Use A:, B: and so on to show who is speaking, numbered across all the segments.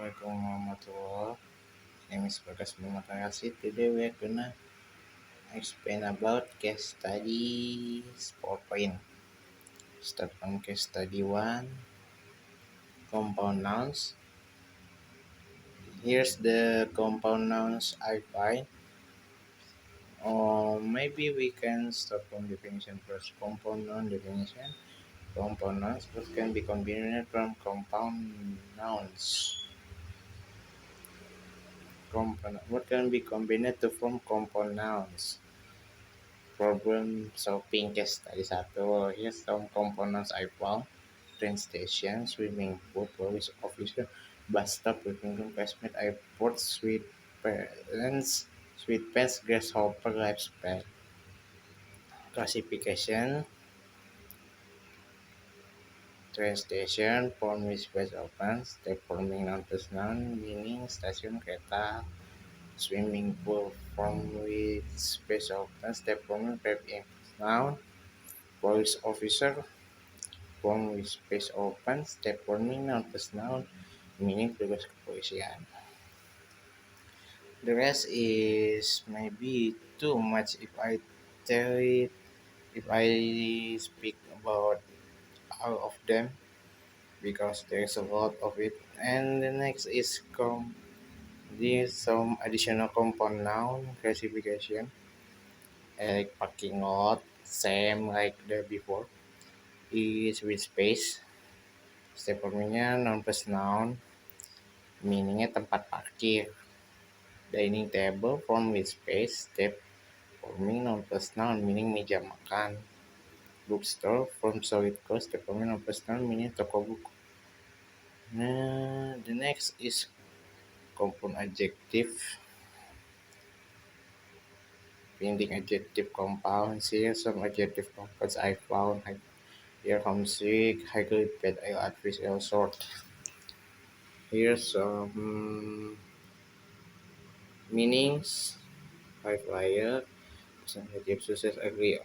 A: Assalamualaikum warahmatullah. My name is Bagas Muhammad. Today we're gonna explain about case studies 4 point. Start from case study 1, compound nouns. Here's the compound nouns I find. Or maybe we can start from definition first. Compound noun definition. Compound nouns what can be combined from compound nouns. What can be combined to form compound nouns? Problem solving case study 1. Here's some components I found. Train station, swimming pool, police officer, bus stop, living room, basement, airport, sweet pants, grasshopper, lifespan. Classification, train station, form with space open, step forming non plus noun, meaning station kereta, swimming pool, form with space open, step forming verb in noun, police officer, form with space open, step forming noun plus noun, meaning tugas kepolisian. The rest is maybe too much tell it, if I speak about all of them because there's a lot of it. And the next is there's some additional compound noun classification like parking lot, same like the before, is with space. Step formingnya noun plus noun, meaningnya tempat parkir. Dining table form with space, step forming non plus noun meaning meja makan. Bookstore from solid cause, step forming non plus noun meaning toko buku. Nah, the next is compound adjective. Finding adjective compounds. Here some adjective compounds I found. Here homesick, highly paid, ill advice, ill sort. Here's some meanings. High flyer, adjective success, agree,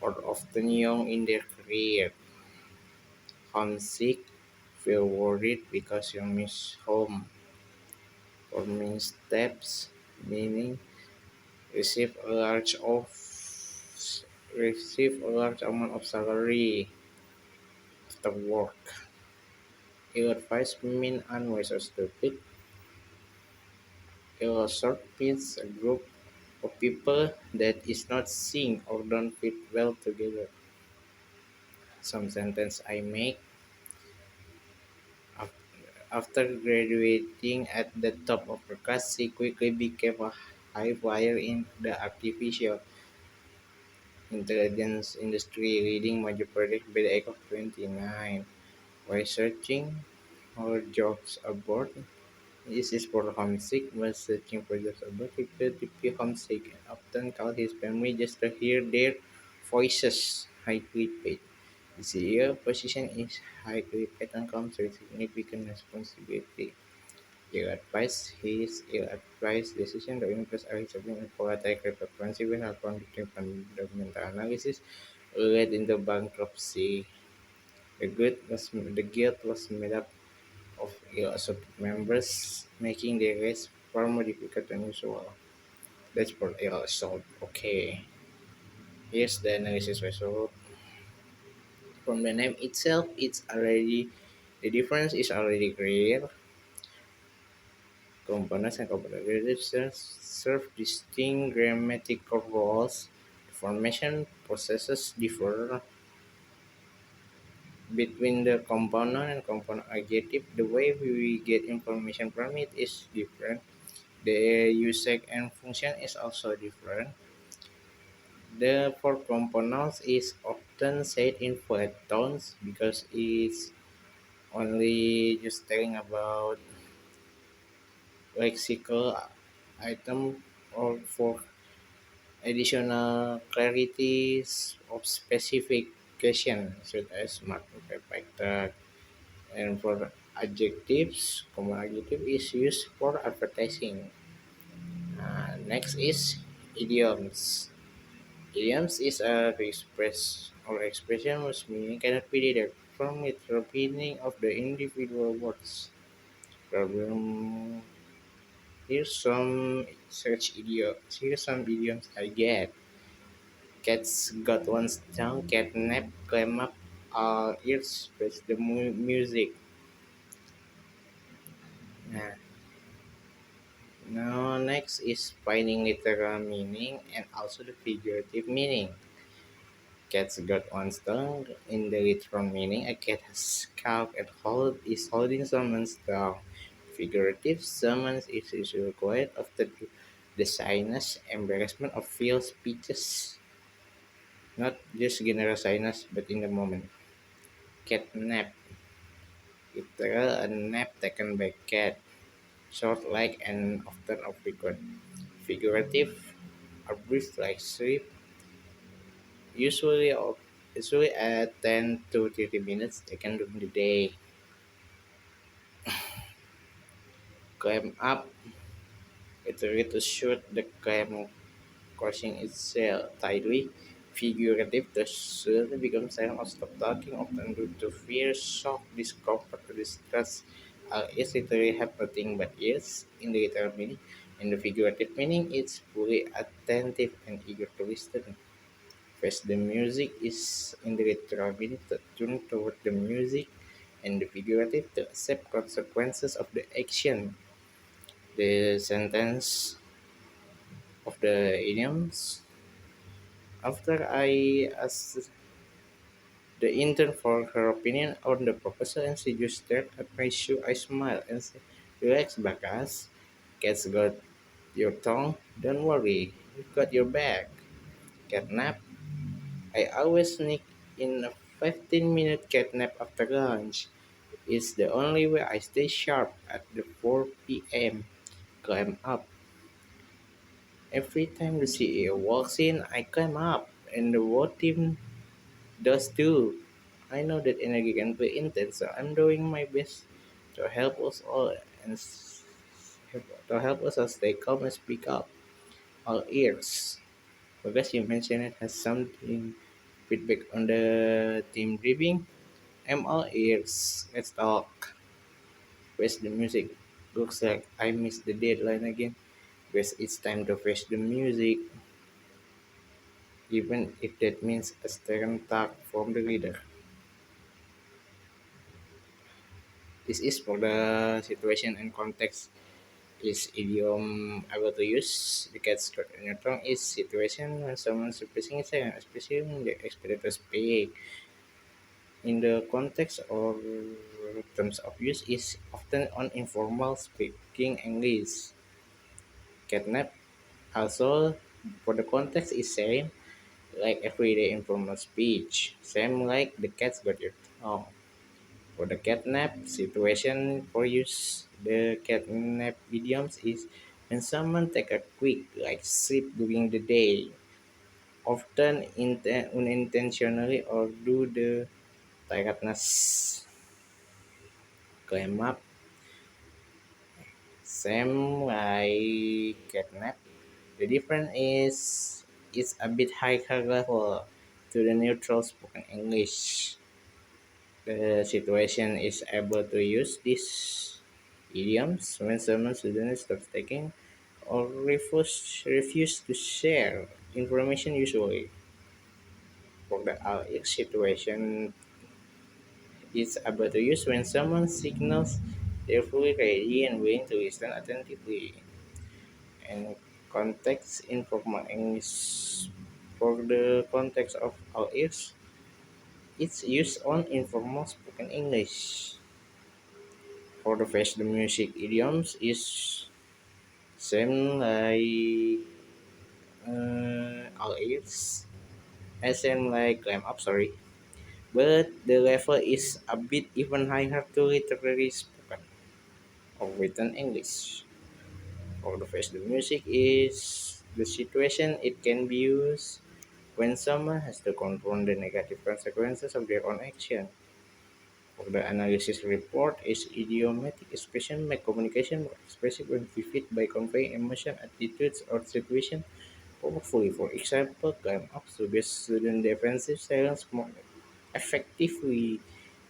A: or often young in their career. Homesick, feel worried because you miss home. Forming steps, meaning receive a large of receive a large amount of salary after work. Ill advice mean unwise or stupid. Ill sort means a group of people that is not synced or don't fit well together. Some sentence I make. After graduating at the top of her class, she quickly became a high flyer in the artificial intelligence industry, leading major project by the age of 29. While searching for jobs abroad, this is for homesick. While searching for jobs abroad, he felt deeply homesick and often called his family just to hear their voices, highly paid. The CEO position is highly paid and comes with significant responsibility. His ill-advised decision to invest aggressively in volatile cryptocurrency when her conducting fundamental analysis led into bankruptcy. The guild was made up of ill-assorted members, making the race far more difficult than usual. That's for ill-assault. Okay, here's the analysis result. From the name itself, the difference is already clear. Components and component relationships serve distinct grammatical roles. Formation processes differ between the component and component adjective. The way we get information from it is different. The usage and function is also different. The for components is often said in flat tones because it's only just telling about lexical item or for additional clarities of specification such as mark factor. And for adjectives, common adjective is used for advertising. Next is idioms. Idioms is a expression whose meaning cannot be deduced from its meaning of the individual words. Problem. Here's some idioms I get. Cats got one tongue, catnap, climb up, ears, press the music. Nah, now next is finding literal meaning and also the figurative meaning. Cat's got one tongue. In the literal meaning, a cat has scalp and is holding someone's tongue. Figurative summons is usually quiet after the shyness, embarrassment, or failed speeches. Not just general shyness, but in the moment. Cat nap. Literal a nap taken by cat. Short like and often or frequent. Figurative, a brief like sleep. Usually, usually at 10 to 30 minutes taken during the day. Climb up. It's a way to shoot the climb crushing itself tightly. Figurative, the surely becomes silent or stop talking, often due to fear, shock, discomfort, or distress. Is literally have nothing but ears in the literal meaning. In the figurative meaning, it's fully attentive and eager to listen. First, the music is in the literal meaning to tune toward the music, and the figurative to accept consequences of the action. The sentence of the idioms. After I asked the intern for her opinion on the proposal and she just stared at my shoe, I smiled and said, "Relax, Bakas. Cat's got your tongue. Don't worry. We've got your back. Catnap. I always sneak in a 15-minute catnap after lunch. It's the only way I stay sharp at the 4 p.m. Climb up. Every time the CEO walks in, I climb up, and the whole team does too. I know that energy can be intense, so I'm doing my best to help us all to help us all stay calm and speak up. All ears. Because you mentioned it has something feedback on the team briefing. I'm all ears. Let's talk. Where's the music? Looks like I missed the deadline again. Guess it's time to fetch the music, even if that means a stern talk from the leader. This is for the situation and context. Is idiom able to use the cat strut on your tongue is situation when someone's replacing itself, especially when they expected to speak. In the context or terms of use is often on informal speaking English. Catnap also for the context is same like everyday informal speech. Same like the cat's got your tongue. For the catnap situation for use, the catnap idioms is when someone take a quick like sleep during the day, often unintentionally or do the tiredness. Climb up, same like catnap. The difference is it's a bit higher level to the neutral spoken English. The situation is able to use these idioms when someone suddenly stops taking or refuse to share information usually. For the RX situation, it's able to use when someone signals they're fully ready and willing to listen attentively. And context informal English for the context of RX, it's used on informal spoken English. For the face the music idioms is same like all ears. Same like climb up, sorry. But the level is a bit even higher to literary spoken or written English. For the face the music is the situation it can be used when someone has to confront the negative consequences of their own action. For the analysis report is idiomatic expression make communication more expressive and vivid by conveying emotion, attitudes, or situation powerfully. For example, climb up to the student defensive silence more effectively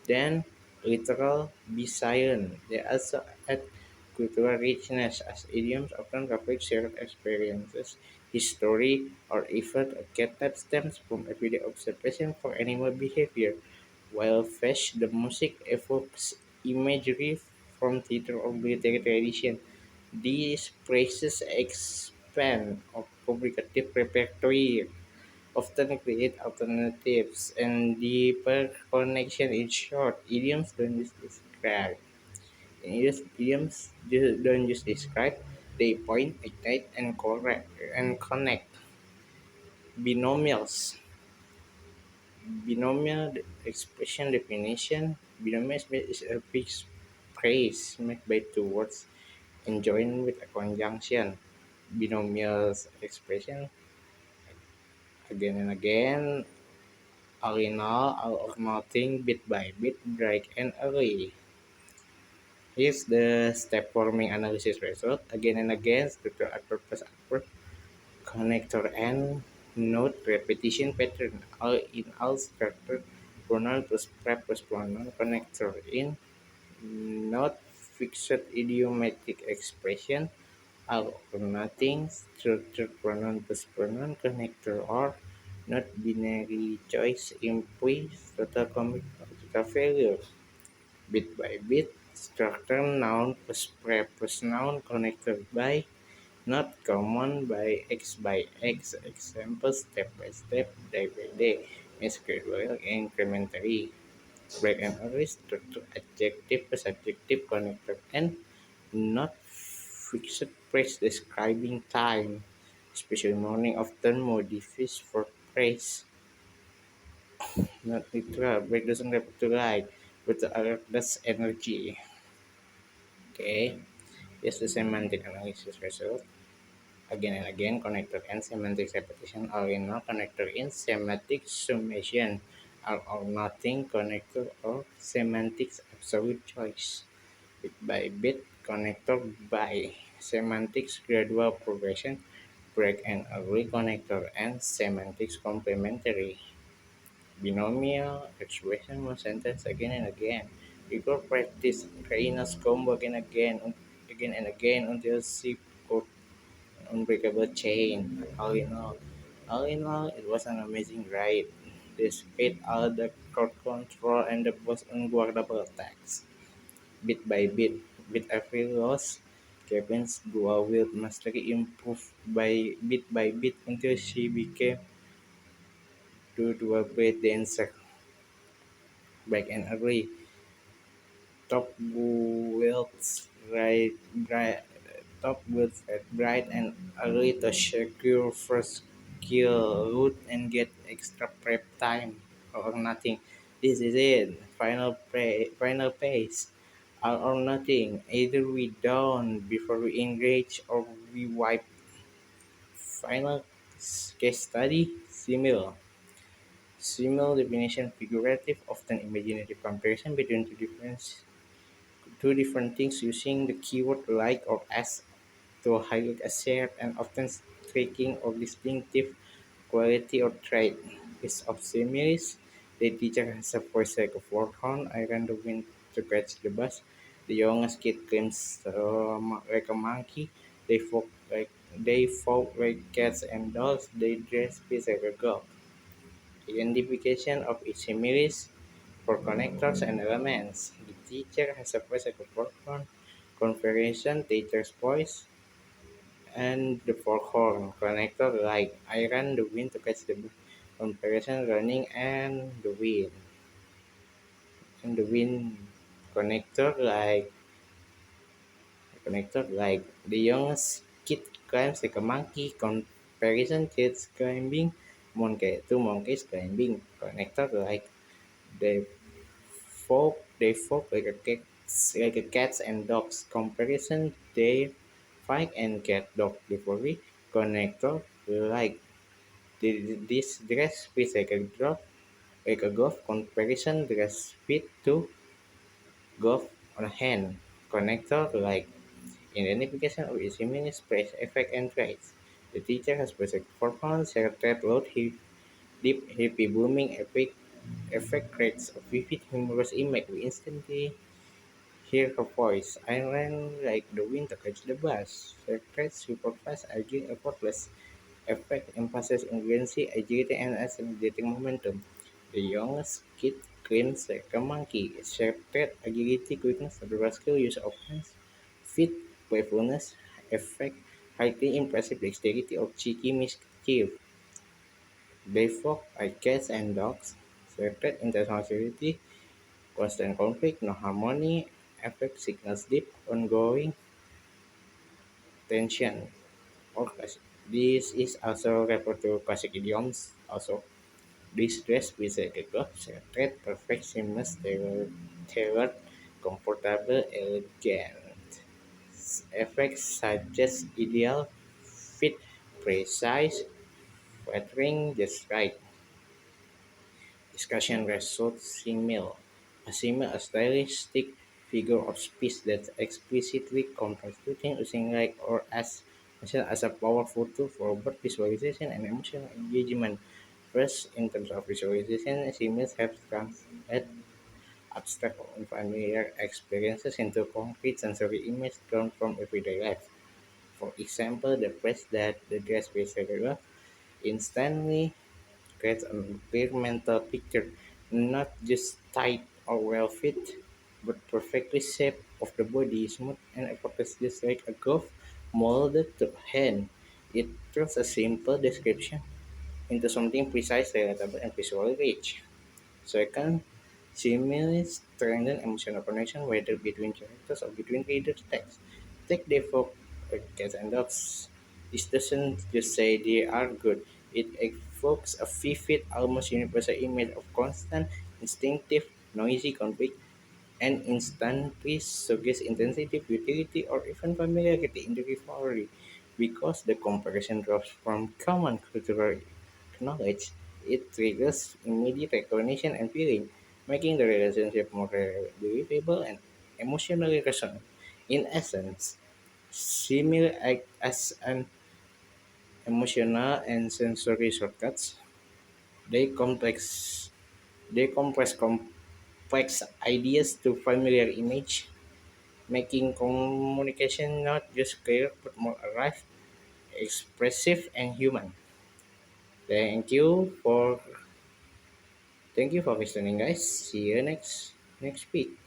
A: than literal Bisayan. They also add cultural richness as idioms often reflect shared experiences, history, or even a cat that stems from everyday observation for animal behavior, while Fesh, the music evokes imagery from theater or military tradition. These phrases expand our communicative repertoire, often create alternatives and deeper connection. In short, idioms don't just describe. Don't just describe. They point, ignite, and correct and connect. Binomials. Binomial expression definition. Binomial is a fixed phrase made by two words and joined with a conjunction. Binomial expression again and again. All in all or nothing, bit by bit, break and array. Here's the step forming analysis result. Again and again, structure adverb plus adverb, connector and node repetition pattern. All in all, structure pronoun plus prep plus pronoun connector in not fixed idiomatic expression. All or nothing, structure pronoun plus pronoun connector or not binary choice implies total commit or total failure. Bit by bit, structure noun plus preposition noun connected by not common by X. Example step by step, day by day, gradual incrementally. Break and array structure adjective plus adjective connected and not fixed phrase describing time, especially morning often modifies for praise. Not literal, break doesn't refer to light, but the alertness energy. Okay, here's the semantic analysis result. Again and again, connector and semantic repetition are in no connector in semantic summation are or nothing connector or semantics absolute choice. Bit by bit, connector by semantics gradual progression, break and array connector and semantics complementary. Binomial expression one sentence again and again. People practice Reina's combo again and again until she got an unbreakable chain. All in all, it was an amazing ride. Despite all the crowd control and the boss unguardable attacks, bit by bit, with every loss, Kevin's dual wield mastery improved by bit until she became two dual blade dancer. Back and array. Top wields top wields at bright and early to secure first kill root and get extra prep time or nothing. This is it. Final pace. All or nothing. Either we down before we engage or we wipe. Final case study. Simil. Simil definition figurative, often imaginative comparison between two different things using the keyword like or as to highlight a shared and often striking or distinctive quality or trait. Is of similes, the teacher has a voice like a forkhorn, I ran the wind to catch the bus. The youngest kid claims like a monkey. They folk like cats and dogs. They dress peace like a girl. Identification of each similes for connectors and elements. The teacher has a voice like a forkhorn. Configuration, teacher's voice, and the forkhorn connector like I ran the wind to catch the comparison running and the wind connector like the youngest kid climbs like a monkey comparison kids climbing two monkeys climbing connector like they folk like a cats and dogs comparison they fight and cat dog livery connector like this dress fits like a golf comparison dress fit to golf on hand connector like identification of its immune space effect and traits. The teacher has specific performance, shared threat load, deep, hippie, booming, epic, Effect creates a vivid, humorous image. We instantly hear her voice. I ran like the wind to catch the bus. Secret super fast, urging effortless. Effect emphasizes urgency, agility, and accelerating momentum. The youngest kid grins like a monkey. Secret agility, quickness, the rascal use of hands, feet, playfulness, effect, highly impressive dexterity of cheeky mischief. They folk like cats and dogs. Secret intentionality, constant conflict, no harmony, affect signals deep, ongoing tension. Or this is also referred to classic idioms. Also, this dress with a glove, secret, perfect, seamless, tailored, comfortable, elegant. Effects suggest ideal fit, precise, flattering, just right. Discussion results simile. A simile, a stylistic figure of speech that explicitly contrasting using like or as a powerful tool for both visualization and emotional engagement. First, in terms of visualization, similes have translated abstract or unfamiliar experiences into concrete sensory images drawn from everyday life. For example, the phrase that the dress wears instantly creates a clear mental picture, not just tight or well fit, but perfectly shaped of the body, smooth and effortless, just like a glove molded to hand. It turns a simple description into something precise, relatable, and visually rich. Second, similes strengthen emotional connection, whether between characters or between readers' text. Take the folk cats and dogs. This doesn't just say they are good, it evokes a vivid, almost universal image of constant, instinctive, noisy conflict and instantly suggests intensity, utility, or even familiarity in the rivalry. Because the comparison draws from common cultural knowledge, it triggers immediate recognition and feeling, making the relationship more believable and emotionally resonant. In essence, similar act as an emotional and sensory shortcuts. They complex they compress complex ideas to familiar image, making communication not just clear but more alive, expressive, and human. Thank you for thank you for listening, guys. See you next week.